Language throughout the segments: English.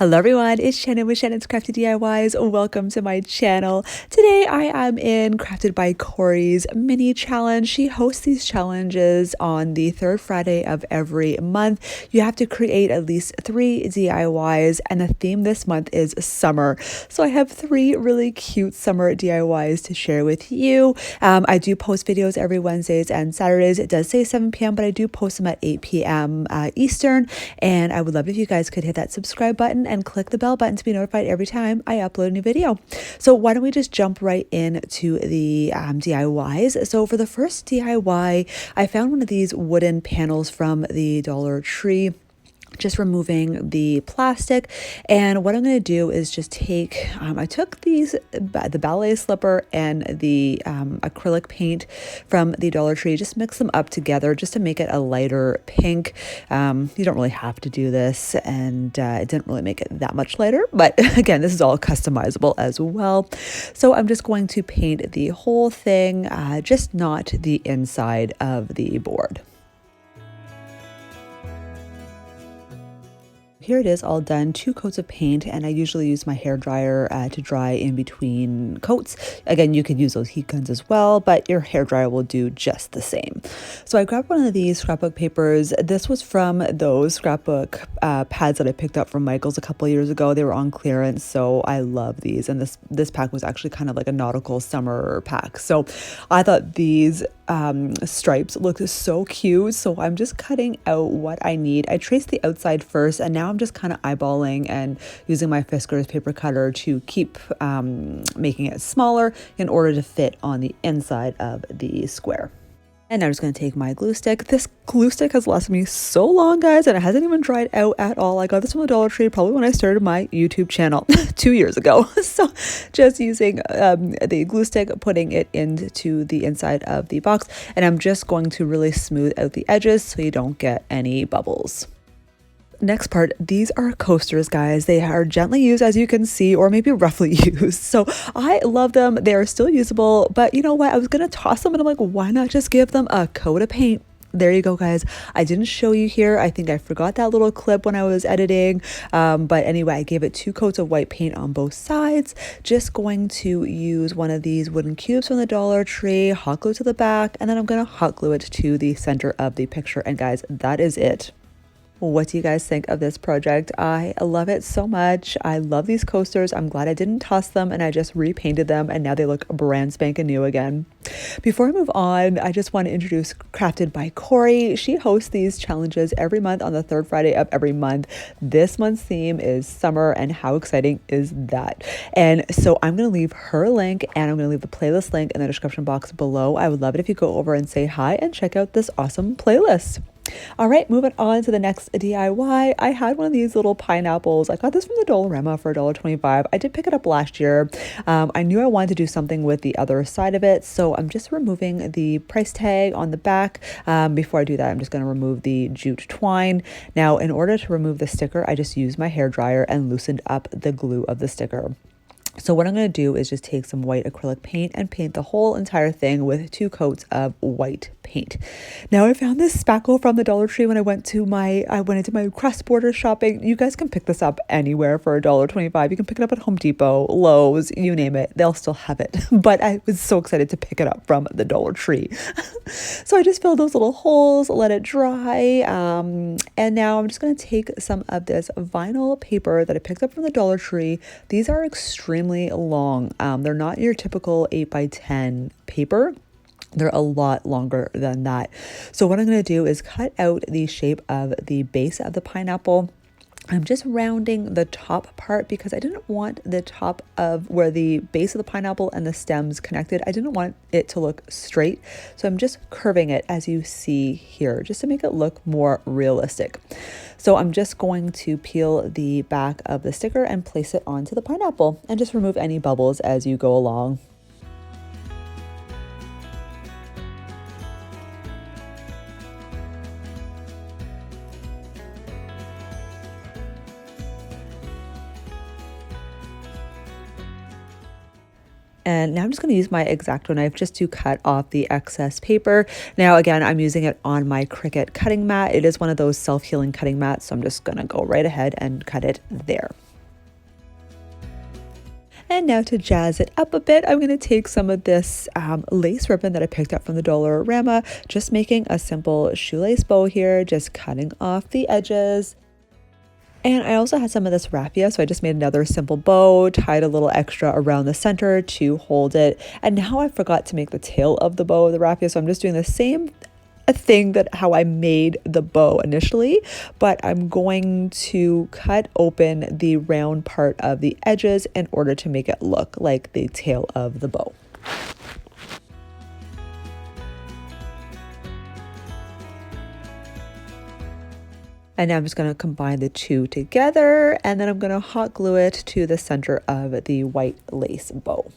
Hello everyone, it's Shannon with Shannon's Crafty DIYs. Welcome to my channel. Today I am in Crafted by Corie's mini challenge. She hosts these challenges on the third Friday of every month. You have to create at least 3 DIYs, and the theme this month is summer. So I have 3 really cute summer DIYs to share with you. I do post videos every Wednesdays and Saturdays. It does say 7 p.m., but I do post them at 8 p.m. Eastern, and I would love it if you guys could hit that subscribe button and click the bell button to be notified every time I upload a new video. So why don't we just jump right into the DIYs. So for the first DIY, I found one of these wooden panels from the Dollar Tree. Just removing the plastic, and what I'm going to do is just take I took the ballet slipper and the acrylic paint from the Dollar Tree, just mix them up together just to make it a lighter pink. You don't really have to do this, and it didn't really make it that much lighter, but again, this is all customizable as well. So I'm just going to paint the whole thing, just not the inside of the board. Here it is all done, 2 coats of paint, and I usually use my hair dryer to dry in between coats. Again, you could use those heat guns as well, but your hair dryer will do just the same. So I grabbed one of these scrapbook papers. This was from those scrapbook pads that I picked up from Michael's a couple of years ago. They were on clearance, so I love these, and this pack was actually kind of like a nautical summer pack. So I thought these stripes looked so cute, so I'm just cutting out what I need. I traced the outside first, and now I'm just kind of eyeballing and using my Fiskars paper cutter to keep making it smaller in order to fit on the inside of the square. And I'm just going to take my glue stick. This glue stick has lasted me so long, guys, and it hasn't even dried out at all. I got this from the Dollar Tree probably when I started my YouTube channel 2 years ago. So just using the glue stick, putting it into the inside of the box, and I'm just going to really smooth out the edges so you don't get any bubbles. Next part, these are coasters, guys. They are gently used, as you can see, or maybe roughly used. So I love them. They are still usable, but you know what? I was going to toss them, and I'm like, why not just give them a coat of paint? There you go, guys. I didn't show you here. I think I forgot that little clip when I was editing. But anyway, I gave it 2 coats of white paint on both sides. Just going to use one of these wooden cubes from the Dollar Tree, hot glue to the back, and then I'm going to hot glue it to the center of the picture. And guys, that is it. What do you guys think of this project? I love it so much. I love these coasters. I'm glad I didn't toss them, and I just repainted them, and now they look brand spanking new again. Before I move on, I just want to introduce Crafted by Corie. She hosts these challenges every month on the third Friday of every month. This month's theme is summer, and how exciting is that? And so I'm going to leave her link, and I'm going to leave the playlist link in the description box below. I would love it if you go over and say hi and check out this awesome playlist. All right, moving on to the next DIY. I had one of these little pineapples. I got this from the Dollarama for $1.25. I did pick it up last year. I knew I wanted to do something with the other side of it, so I'm just removing the price tag on the back. Before I do that, I'm just going to remove the jute twine. Now, in order to remove the sticker, I just used my hair dryer and loosened up the glue of the sticker. So what I'm going to do is just take some white acrylic paint and paint the whole entire thing with 2 coats of white paint. Now, I found this spackle from the Dollar Tree when I went into my cross-border shopping. You guys can pick this up anywhere for $1.25. You can pick it up at Home Depot, Lowe's, you name it. They'll still have it. But I was so excited to pick it up from the Dollar Tree. So I just filled those little holes, let it dry, and now I'm just going to take some of this vinyl paper that I picked up from the Dollar Tree. These are extremely long. They're not your typical 8x10 paper. They're a lot longer than that. So what I'm going to do is cut out the shape of the base of the pineapple. I'm just rounding the top part because I didn't want the top of where the base of the pineapple and the stems connected. I didn't want it to look straight. So I'm just curving it, as you see here, just to make it look more realistic. So I'm just going to peel the back of the sticker and place it onto the pineapple, and just remove any bubbles as you go along. And now I'm just going to use my X-Acto knife just to cut off the excess paper. Now, again, I'm using it on my Cricut cutting mat. It is one of those self-healing cutting mats, so I'm just going to go right ahead and cut it there. And now to jazz it up a bit, I'm going to take some of this lace ribbon that I picked up from the Dollarama, just making a simple shoelace bow here, just cutting off the edges. And I also had some of this raffia, so I just made another simple bow, tied a little extra around the center to hold it. And now I forgot to make the tail of the bow, the raffia, so I'm just doing the same thing that how I made the bow initially, but I'm going to cut open the round part of the edges in order to make it look like the tail of the bow. And now I'm just going to combine the two together, and then I'm going to hot glue it to the center of the white lace bow.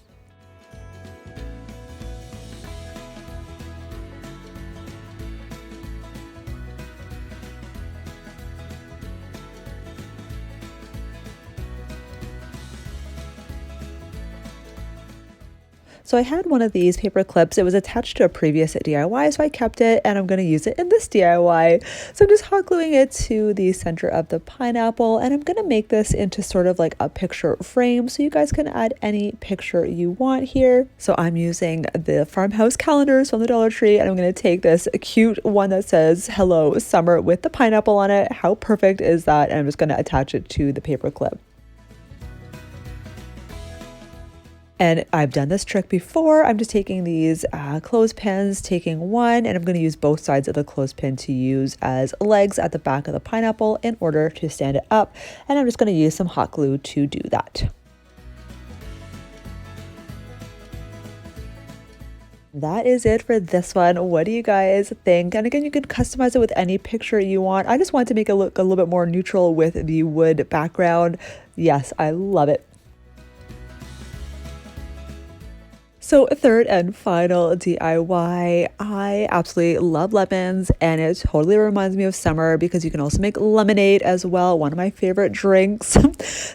So I had one of these paper clips. It was attached to a previous DIY, so I kept it and I'm going to use it in this DIY. So I'm just hot gluing it to the center of the pineapple, and I'm going to make this into sort of like a picture frame, so you guys can add any picture you want here. So I'm using the Farmhouse calendars from the Dollar Tree, and I'm going to take this cute one that says "Hello Summer" with the pineapple on it. How perfect is that? And I'm just going to attach it to the paper clip. And I've done this trick before. I'm just taking these clothespins, taking one, and I'm going to use both sides of the clothespin to use as legs at the back of the pineapple in order to stand it up. And I'm just going to use some hot glue to do that. That is it for this one. What do you guys think? And again, you can customize it with any picture you want. I just want to make it look a little bit more neutral with the wood background. Yes, I love it. So third and final DIY, I absolutely love lemons, and it totally reminds me of summer because you can also make lemonade as well, one of my favorite drinks.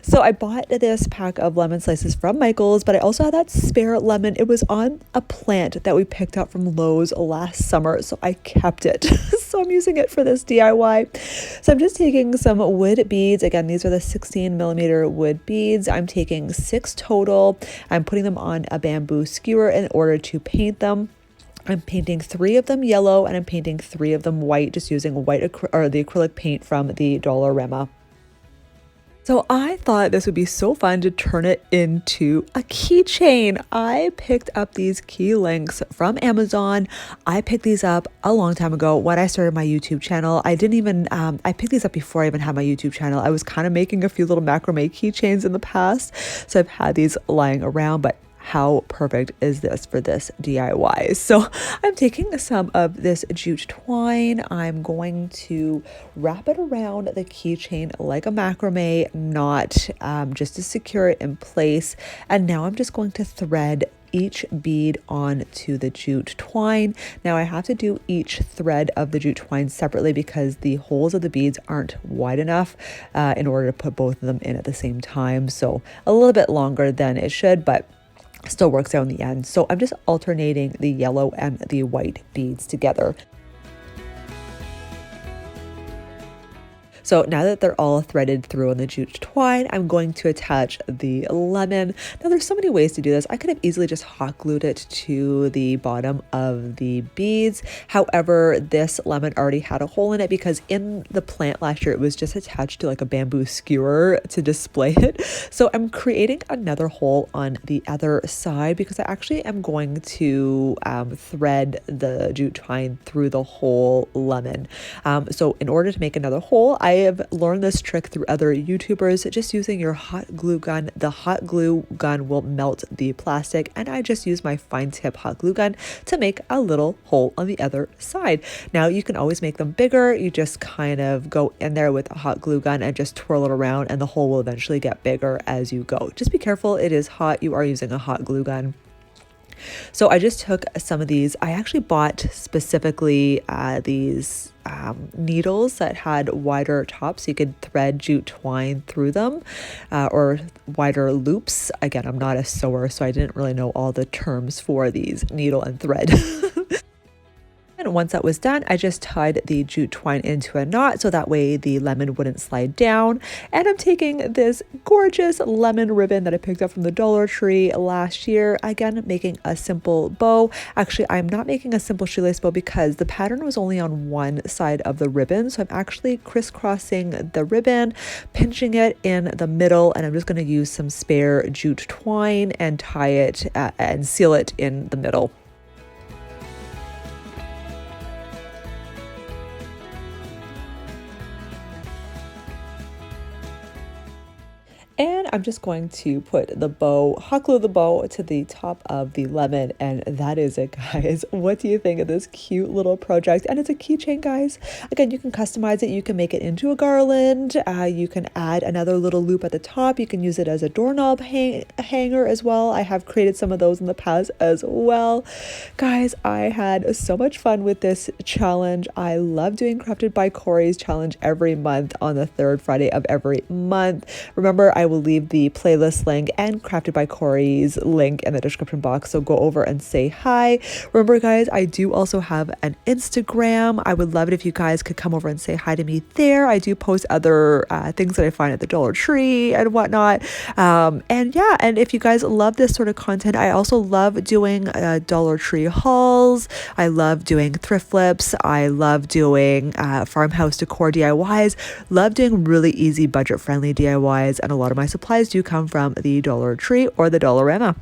So I bought this pack of lemon slices from Michael's, but I also had that spare lemon. It was on a plant that we picked up from Lowe's last summer, so I kept it. So I'm using it for this DIY. So I'm just taking some wood beads. Again, these are the 16mm wood beads. I'm taking 6 total. I'm putting them on a bamboo skewer in order to paint them. I'm painting 3 of them yellow, and I'm painting 3 of them white, just using white or the acrylic paint from the Dollarama. So I thought this would be so fun to turn it into a keychain. I picked up these key links from Amazon. I picked these up a long time ago when I started my YouTube channel. I picked these up before I even had my YouTube channel. I was kind of making a few little macrame keychains in the past, so I've had these lying around, but how perfect is this for this DIY? So I'm taking some of this jute twine. I'm going to wrap it around the keychain like a macrame knot, just to secure it in place. And now I'm just going to thread each bead onto the jute twine. Now I have to do each thread of the jute twine separately because the holes of the beads aren't wide enough in order to put both of them in at the same time. So a little bit longer than it should, but still works out in the end. So I'm just alternating the yellow and the white beads together. So now that they're all threaded through on the jute twine, I'm going to attach the lemon. Now there's so many ways to do this. I could have easily just hot glued it to the bottom of the beads. However, this lemon already had a hole in it because in the plant last year, it was just attached to like a bamboo skewer to display it. So I'm creating another hole on the other side because I actually am going to thread the jute twine through the whole lemon. So in order to make another hole, I have learned this trick through other YouTubers, just using your hot glue gun. The hot glue gun will melt the plastic, and I just use my fine tip hot glue gun to make a little hole on the other side. Now you can always make them bigger. You just kind of go in there with a hot glue gun and just twirl it around, and the hole will eventually get bigger as you go. Just be careful, it is hot. You are using a hot glue gun. So I just took some of these. I actually bought specifically these needles that had wider tops so you could thread jute twine through them, or wider loops. Again, I'm not a sewer, so I didn't really know all the terms for these needle and thread. And once that was done, I just tied the jute twine into a knot so that way the lemon wouldn't slide down. And I'm taking this gorgeous lemon ribbon that I picked up from the Dollar Tree last year, again making a simple bow. Actually, I'm not making a simple shoelace bow because the pattern was only on one side of the ribbon, so I'm actually crisscrossing the ribbon, pinching it in the middle, and I'm just going to use some spare jute twine and tie it and seal it in the middle. And I'm just going to put the bow, hot glue the bow to the top of the lemon, and that is it, guys. What do you think of this cute little project? And it's a keychain, guys. Again, you can customize it. You can make it into a garland. You can add another little loop at the top. You can use it as a doorknob hanger as well. I have created some of those in the past as well. Guys, I had so much fun with this challenge. I love doing Crafted by Corie's challenge every month on the third Friday of every month. Remember, I will leave the playlist link and Crafted by Corie's link in the description box, so go over and say hi. Remember, guys, I do also have an Instagram. I would love it if you guys could come over and say hi to me there. I do post other things that I find at the Dollar Tree and whatnot. And yeah, and if you guys love this sort of content, I also love doing Dollar Tree hauls. I love doing thrift flips. I love doing farmhouse decor DIYs. Love doing really easy budget-friendly DIYs, and a lot of my supplies do come from the Dollar Tree or the Dollarama.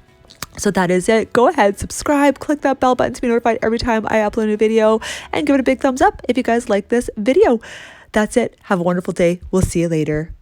So that is it. Go ahead, subscribe, click that bell button to be notified every time I upload a new video, and give it a big thumbs up if you guys like this video. That's it. Have a wonderful day. We'll see you later.